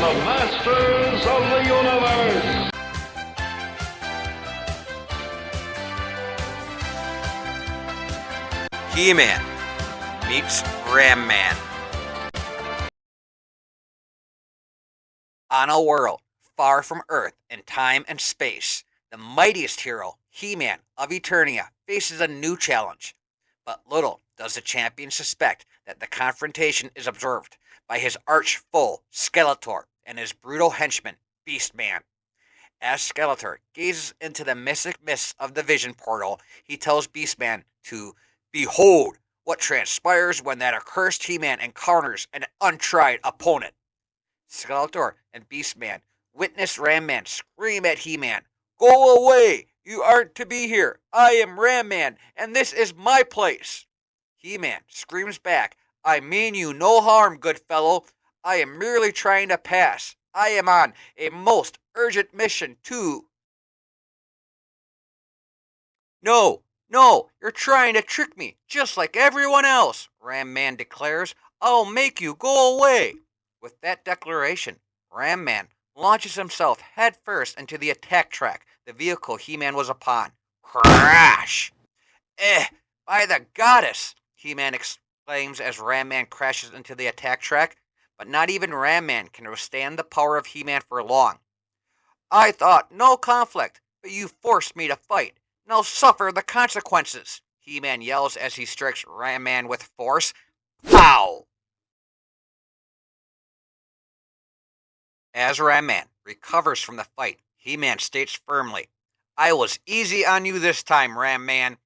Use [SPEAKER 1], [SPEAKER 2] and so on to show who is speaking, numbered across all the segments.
[SPEAKER 1] the masters of the universe.
[SPEAKER 2] He-Man meets Ram-Man. On a world far from Earth in time and space, the mightiest hero, He-Man of Eternia, faces a new challenge. But little does the champion suspect that the confrontation is observed by his arch-foe, Skeletor, and his brutal henchman, Beastman. As Skeletor gazes into the mystic mists of the vision portal, he tells Beastman to behold what transpires when that accursed He-Man encounters an untried opponent. Skeletor and Beastman witness Ram-Man scream at He-Man, "Go away! You aren't to be here! I am Ram-Man, and this is my place!" He-Man screams back, "I mean you no harm, good fellow. I am merely trying to pass. I am on a most urgent mission to..." "No, no, you're trying to trick me, just like everyone else," Ram-Man declares. "I'll make you go away." With that declaration, Ram-Man launches himself headfirst into the attack track, the vehicle He-Man was upon. Crash! By the goddess! He-Man exclaims as Ram-Man crashes into the attack track, but not even Ram-Man can withstand the power of He-Man for long. "I thought no conflict, but you forced me to fight. Now suffer the consequences," He-Man yells as he strikes Ram-Man with force. Pow! As Ram-Man recovers from the fight, He-Man states firmly, "I was easy on you this time, Ram-Man.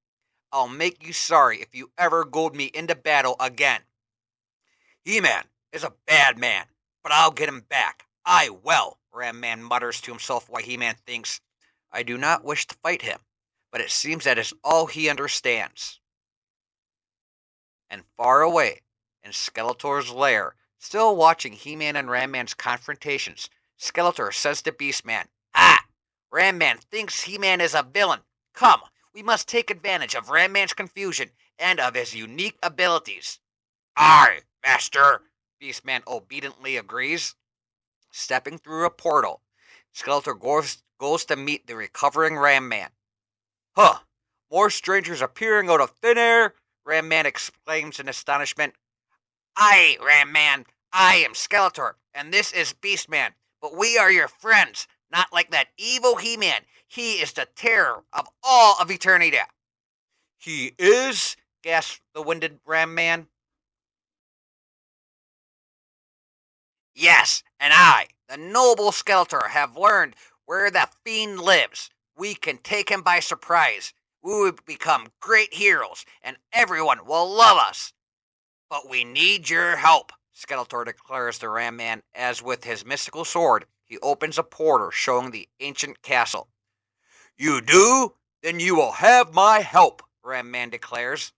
[SPEAKER 2] I'll make you sorry if you ever goad me into battle again." "He-Man is a bad man, but I'll get him back. I will," Ram-Man mutters to himself while He-Man thinks, "I do not wish to fight him, but it seems that is all he understands." And far away, in Skeletor's lair, still watching He-Man and Ram-Man's confrontations, Skeletor says to Beastman, "Ah! Ram-Man thinks He-Man is a villain. Come, we must take advantage of Ram-Man's confusion and of his unique abilities." "Aye, master," Beastman obediently agrees. Stepping through a portal, Skeletor goes to meet the recovering Ram-Man. "Huh! More strangers appearing out of thin air?" Ram-Man exclaims in astonishment. "Aye, Ram-Man, I am Skeletor, and this is Beastman, but we are your friends, not like that evil He-Man. He is the terror of all of Eternia." "He is?" gasps the winded Ram-Man. "Yes, and I, the noble Skeletor, have learned where the fiend lives. We can take him by surprise. We will become great heroes, and everyone will love us. But we need your help," Skeletor declares to Ram-Man as with his mystical sword, he opens a portal showing the ancient castle. "You do? Then you will have my help," Ram-Man declares.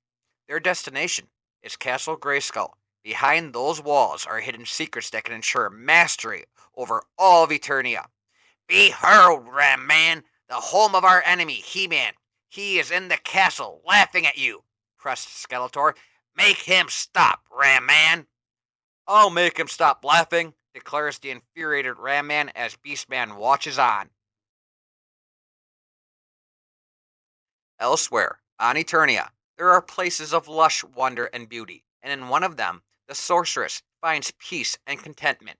[SPEAKER 2] Their destination is Castle Grayskull. Behind those walls are hidden secrets that can ensure mastery over all of Eternia. "Behold, Ram-Man, the home of our enemy, He-Man. He is in the castle, laughing at you," pressed Skeletor. "Make him stop, Ram-Man." "I'll make him stop laughing," declares the infuriated Ram-Man as Beastman watches on. Elsewhere, on Eternia, there are places of lush wonder and beauty, and in one of them, the Sorceress finds peace and contentment.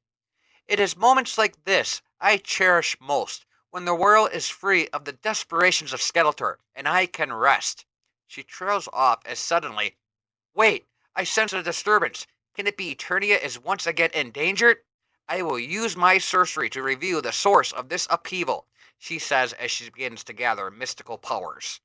[SPEAKER 2] "It is moments like this I cherish most, when the world is free of the desperations of Skeletor, and I can rest." She trails off as suddenly, "Wait, I sense a disturbance. Can it be Eternia is once again endangered? I will use my sorcery to reveal the source of this upheaval," she says as she begins to gather mystical powers.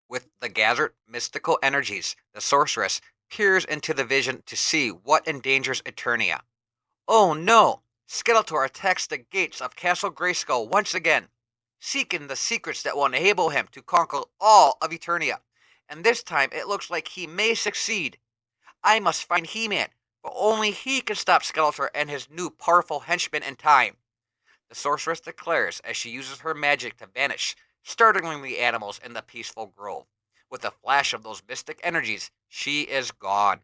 [SPEAKER 2] With the gathered mystical energies, the sorceress peers into the vision to see what endangers Eternia. Oh no! Skeletor attacks the gates of Castle Grayskull once again, seeking the secrets that will enable him to conquer all of Eternia. And this time it looks like he may succeed. I must find He-Man, but only he can stop Skeletor and his new powerful henchmen in time, the sorceress declares as she uses her magic to banish startling the animals in the peaceful grove. With a flash of those mystic energies, she is gone.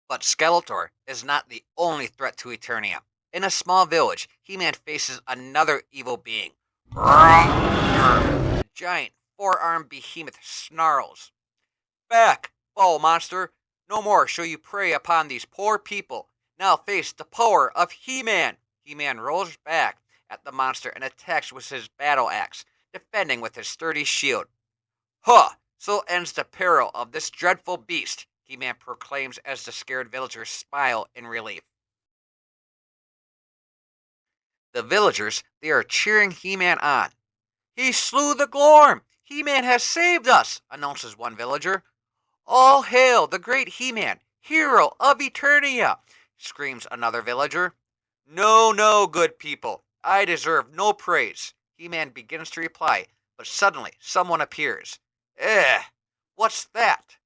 [SPEAKER 2] But Skeletor is not the only threat to Eternia. In a small village, He-Man faces another evil being. A giant four-armed behemoth snarls. Back, foul monster! No more shall you prey upon these poor people. Now face the power of He-Man! He-Man rolls back at the monster and attacks with his battle axe, defending with his sturdy shield. Huh! So ends the peril of this dreadful beast, He-Man proclaims as the scared villagers smile in relief. The villagers, they are cheering He-Man on. He slew the Glorm! He-Man has saved us, announces one villager. All hail the great He-Man, hero of Eternia, screams another villager. No, no, good people, I deserve no praise. He-Man begins to reply, but suddenly someone appears. What's that?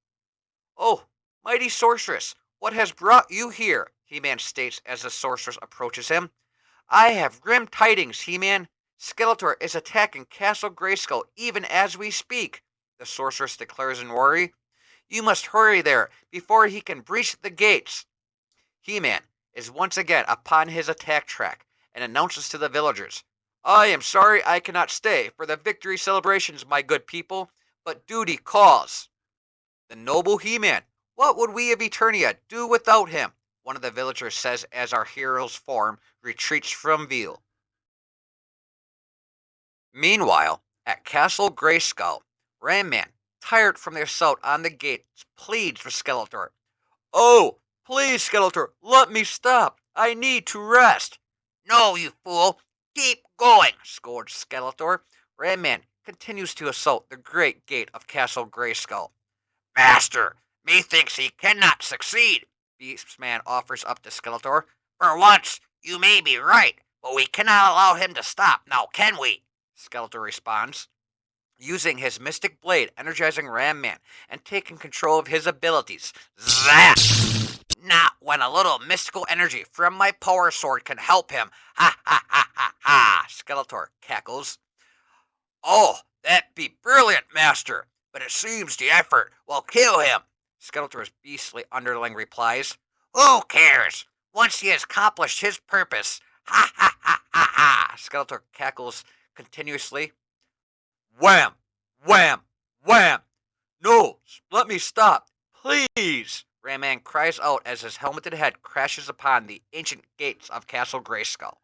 [SPEAKER 2] Oh, mighty Sorceress, what has brought you here? He-Man states as the Sorceress approaches him. I have grim tidings, He-Man. Skeletor is attacking Castle Grayskull even as we speak, the Sorceress declares in worry. You must hurry there before he can breach the gates. He-Man is once again upon his attack track and announces to the villagers, I am sorry I cannot stay for the victory celebrations, my good people, but duty calls. The noble He-Man, what would we of Eternia do without him? One of the villagers says as our hero's form retreats from view. Meanwhile, at Castle Grayskull, Ram-Man, tired from their assault on the gates, pleads for Skeletor. Oh, please, Skeletor, let me stop. I need to rest. No, you fool. Keep going, scolds Skeletor. Ram-Man continues to assault the great gate of Castle Grayskull. Master, methinks he cannot succeed, Beastman offers up to Skeletor. For once, you may be right, but we cannot allow him to stop, now can we? Skeletor responds. Using his mystic blade, energizing Ram-Man, and taking control of his abilities. Zap! Not when a little mystical energy from my power sword can help him. Ha ha ha ha ha! Skeletor cackles. Oh, that'd be brilliant, Master, but it seems the effort will kill him. Skeletor's beastly underling replies. Who cares? Once he has accomplished his purpose. Ha ha ha ha ha! Skeletor cackles continuously. Wham! Wham! Wham! No! Let me stop! Please! Ram-Man cries out as his helmeted head crashes upon the ancient gates of Castle Grayskull.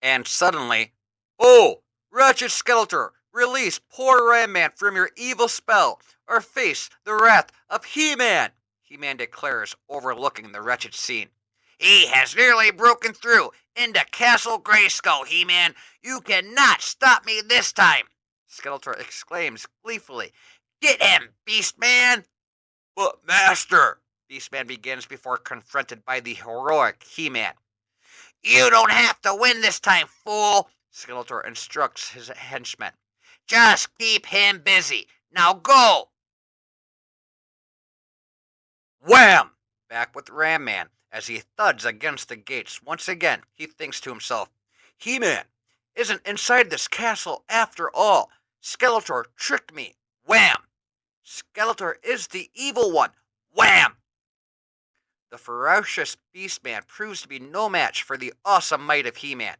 [SPEAKER 2] And suddenly, oh! Wretched Skeletor! Release poor Ram-Man from your evil spell, or face the wrath of He-Man! He-Man declares, overlooking the wretched scene. He has nearly broken through into Castle Grayskull, He-Man. You cannot stop me this time! Skeletor exclaims gleefully. Get him, Beastman! But, Master, Beastman begins before confronted by the heroic He-Man. You don't have to win this time, fool, Skeletor instructs his henchmen. Just keep him busy. Now go! Wham! Back with Ram-Man. As he thuds against the gates once again, he thinks to himself, He-Man isn't inside this castle after all. Skeletor tricked me. Wham! Skeletor is the evil one. Wham! The ferocious Beastman proves to be no match for the awesome might of He-Man.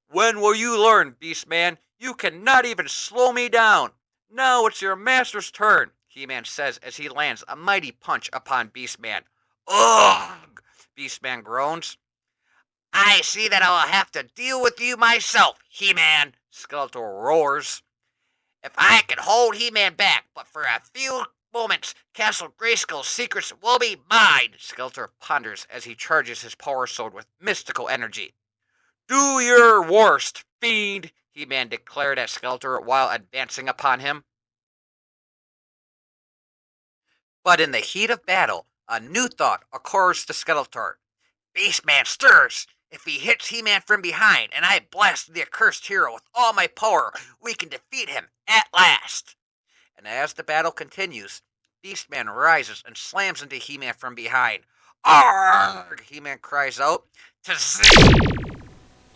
[SPEAKER 2] When will you learn, Beastman? You cannot even slow me down. Now it's your master's turn, He-Man says as he lands a mighty punch upon Beastman. Ugh! Beastman groans. I see that I'll have to deal with you myself, He-Man, Skeletor roars. If I can hold He-Man back, but for a few moments, Castle Grayskull's secrets will be mine, Skeletor ponders as he charges his power sword with mystical energy. Do your worst, fiend, He-Man declared at Skeletor while advancing upon him. But in the heat of battle, a new thought occurs to Skeletor. Beastman stirs. If he hits He-Man from behind and I blast the accursed hero with all my power, we can defeat him at last. And as the battle continues, Beastman rises and slams into He-Man from behind. Arrgh! He-Man cries out. Tzz!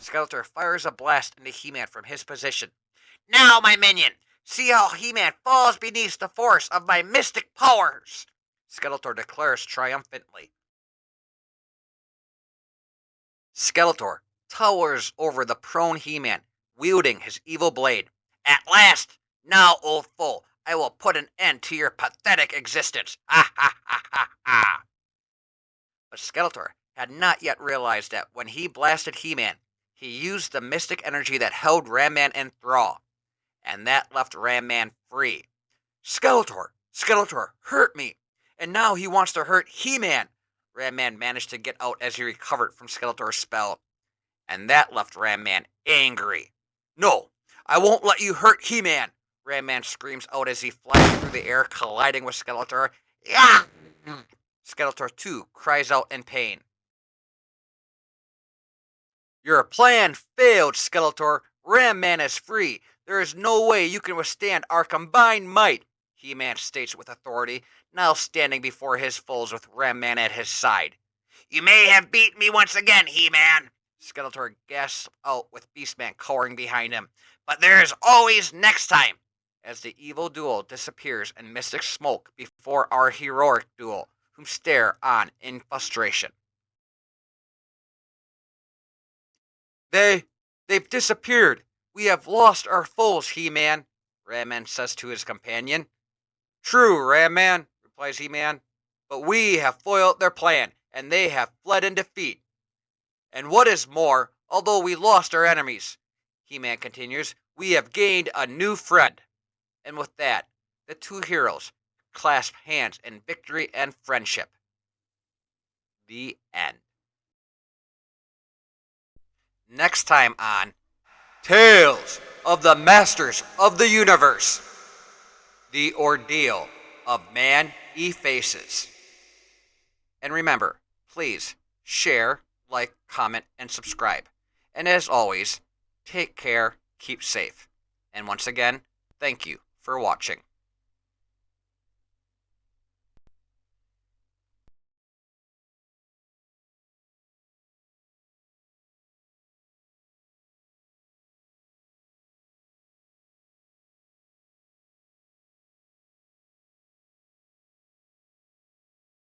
[SPEAKER 2] Skeletor fires a blast into He-Man from his position. Now, my minion, see how He-Man falls beneath the force of my mystic powers. Skeletor declares triumphantly. Skeletor towers over the prone He-Man, wielding his evil blade. At last! Now, old foe, I will put an end to your pathetic existence! Ha ha ha ha ha! But Skeletor had not yet realized that when he blasted He-Man, he used the mystic energy that held Ram-Man in thrall, and that left Ram-Man free. Skeletor hurt me, and now he wants to hurt He-Man. Ram-Man managed to get out as he recovered from Skeletor's spell, and that left Ram-Man angry. No, I won't let you hurt He-Man! Ram-Man screams out as he flies through the air, colliding with Skeletor. Yeah! Skeletor, too, cries out in pain. Your plan failed, Skeletor. Ram-Man is free. There is no way you can withstand our combined might, He-Man states with authority, now standing before his foes with Ram-Man at his side. You may have beaten me once again, He-Man, Skeletor gasps out with Beastman cowering behind him. But there is always next time, as the evil duo disappears in mystic smoke before our heroic duo, whom stare on in frustration. They've disappeared. We have lost our foes, He-Man, Ram-Man says to his companion. True, Ram-Man, replies He-Man, but we have foiled their plan, and they have fled in defeat. And what is more, although we lost our enemies, He-Man continues, we have gained a new friend. And with that, the two heroes clasp hands in victory and friendship. The end. Next time on Tales of the Masters of the Universe, The Ordeal of Man-E-Faces. And remember, please share, like, comment, and subscribe. And as always, take care, keep safe. And once again, thank you for watching.